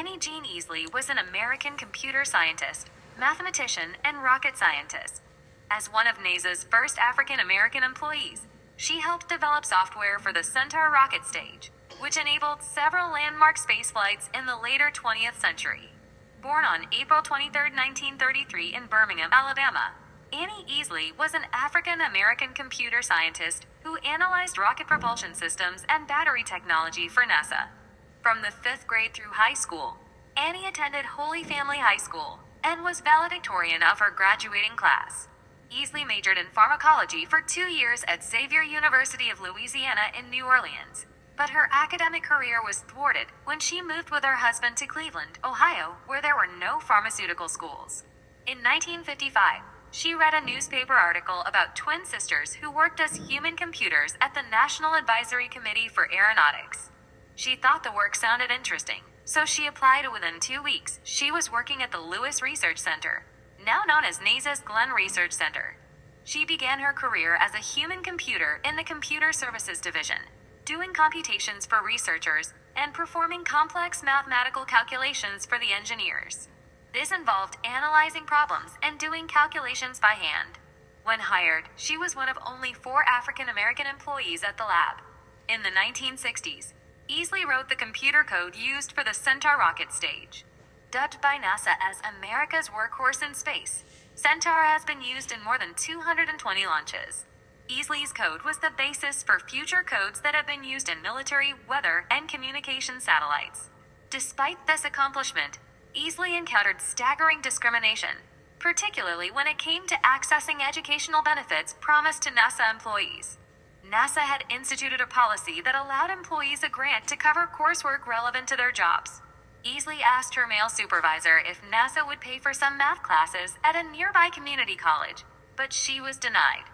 Annie Jean Easley was an American computer scientist, mathematician, and rocket scientist. As one of NASA's first African-American employees, she helped develop software for the Centaur rocket stage, which enabled several landmark spaceflights in the later 20th century. Born on April 23, 1933 in Birmingham, Alabama, Annie Easley was an African-American computer scientist who analyzed rocket propulsion systems and battery technology for NASA. From the 5th grade through high school, Annie attended Holy Family High School and was valedictorian of her graduating class. Easley majored in pharmacology for 2 years at Xavier University of Louisiana in New Orleans, but her academic career was thwarted when she moved with her husband to Cleveland, Ohio, where there were no pharmaceutical schools. In 1955, she read a newspaper article about twin sisters who worked as human computers at the National Advisory Committee for Aeronautics. She thought the work sounded interesting, so she applied. Within 2 weeks, she was working at the Lewis Research Center, now known as NASA's Glenn Research Center. She began her career as a human computer in the Computer Services Division, doing computations for researchers and performing complex mathematical calculations for the engineers. This involved analyzing problems and doing calculations by hand. When hired, she was one of only 4 African-American employees at the lab. In the 1960s, Easley wrote the computer code used for the Centaur rocket stage. Dubbed by NASA as America's workhorse in space, Centaur has been used in more than 220 launches. Easley's code was the basis for future codes that have been used in military, weather, and communication satellites. Despite this accomplishment, Easley encountered staggering discrimination, particularly when it came to accessing educational benefits promised to NASA employees. NASA had instituted a policy that allowed employees a grant to cover coursework relevant to their jobs. Easley asked her male supervisor if NASA would pay for some math classes at a nearby community college, but she was denied.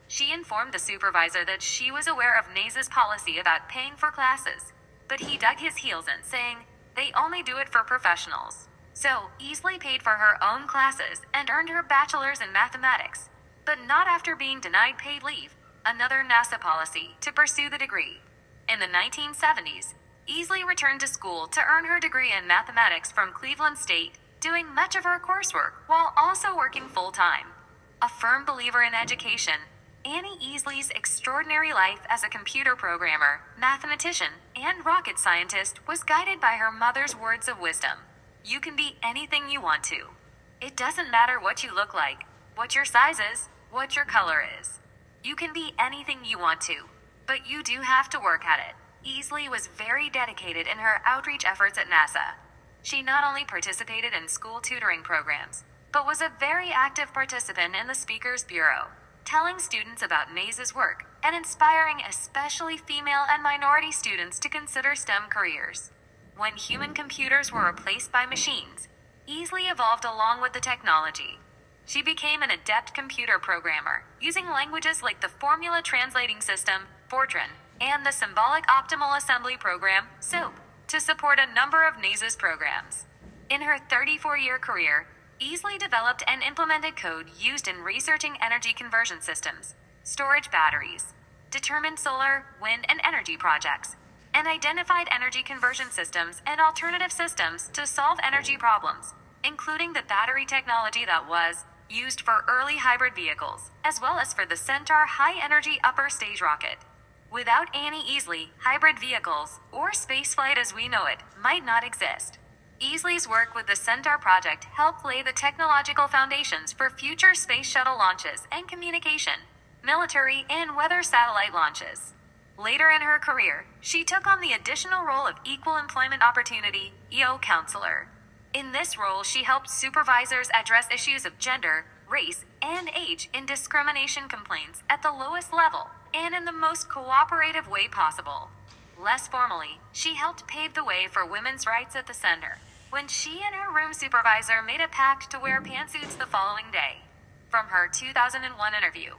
She informed the supervisor that she was aware of NASA's policy about paying for classes, but he dug his heels in, saying, "They only do it for professionals." So, Easley paid for her own classes and earned her bachelor's in mathematics, but not after being denied paid leave, another NASA policy, to pursue the degree. In the 1970s, Easley returned to school to earn her degree in mathematics from Cleveland State, doing much of her coursework while also working full-time. A firm believer in education, Annie Easley's extraordinary life as a computer programmer, mathematician, and rocket scientist was guided by her mother's words of wisdom. You can be anything you want to. It doesn't matter what you look like, what your size is, what your color is. You can be anything you want to, but you do have to work at it. Easley was very dedicated in her outreach efforts at NASA. She not only participated in school tutoring programs, but was a very active participant in the Speakers Bureau, telling students about NASA's work and inspiring especially female and minority students to consider STEM careers. When human computers were replaced by machines, Easley evolved along with the technology. She became an adept computer programmer, using languages like the Formula Translating System, Fortran, and the Symbolic Optimal Assembly Program, SOAP, to support a number of NASA's programs. In her 34-year career, Easley developed and implemented code used in researching energy conversion systems, storage batteries, determined solar, wind, and energy projects, and identified energy conversion systems and alternative systems to solve energy problems, including the battery technology that was used for early hybrid vehicles, as well as for the Centaur high-energy upper stage rocket. Without Annie Easley, hybrid vehicles, or spaceflight as we know it, might not exist. Easley's work with the Centaur project helped lay the technological foundations for future space shuttle launches and communication, military, and weather satellite launches. Later in her career, she took on the additional role of Equal Employment Opportunity, EO counselor. In this role, she helped supervisors address issues of gender, race, and age in discrimination complaints at the lowest level and in the most cooperative way possible. Less formally, she helped pave the way for women's rights at the center when she and her room supervisor made a pact to wear pantsuits the following day. From her 2001 interview,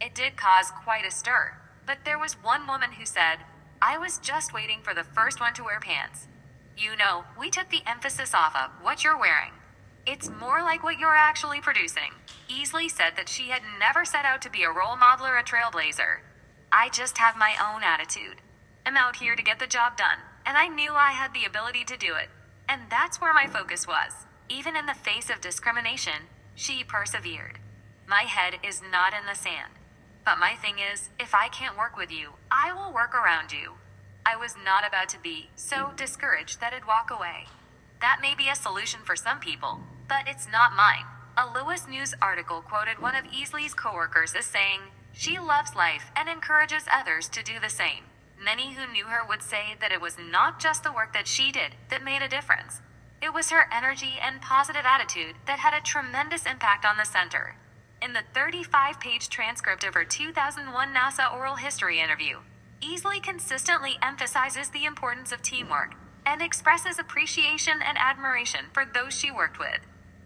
it did cause quite a stir, but there was one woman who said, "I was just waiting for the first one to wear pants. You know, we took the emphasis off of what you're wearing. It's more like what you're actually producing." Easley said that she had never set out to be a role model or a trailblazer. "I just have my own attitude. I'm out here to get the job done, and I knew I had the ability to do it. And that's where my focus was. Even in the face of discrimination, she persevered. My head is not in the sand. But my thing is, if I can't work with you, I will work around you. I was not about to be so discouraged that I'd walk away. That may be a solution for some people, but it's not mine. A Lewis News article quoted one of Easley's coworkers as saying, "She loves life and encourages others to do the same." Many who knew her would say that it was not just the work that she did that made a difference. It was her energy and positive attitude that had a tremendous impact on the center. In the 35-page transcript of her 2001 NASA oral history interview, Easley consistently emphasizes the importance of teamwork and expresses appreciation and admiration for those she worked with.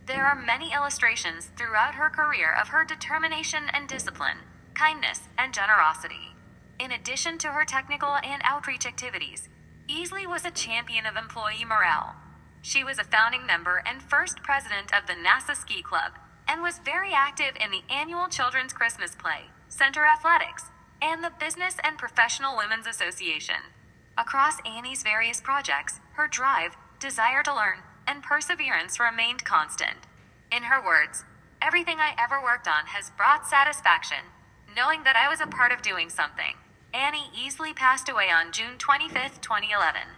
There are many illustrations throughout her career of her determination and discipline, kindness, and generosity. In addition to her technical and outreach activities, Easley was a champion of employee morale. She was a founding member and first president of the NASA Ski Club, and was very active in the annual Children's Christmas Play, Centaur Athletics, and the Business and Professional Women's Association. Across Annie's various projects, her drive, desire to learn, and perseverance remained constant. In her words, "Everything I ever worked on has brought satisfaction, knowing that I was a part of doing something." Annie Easley passed away on June 25, 2011.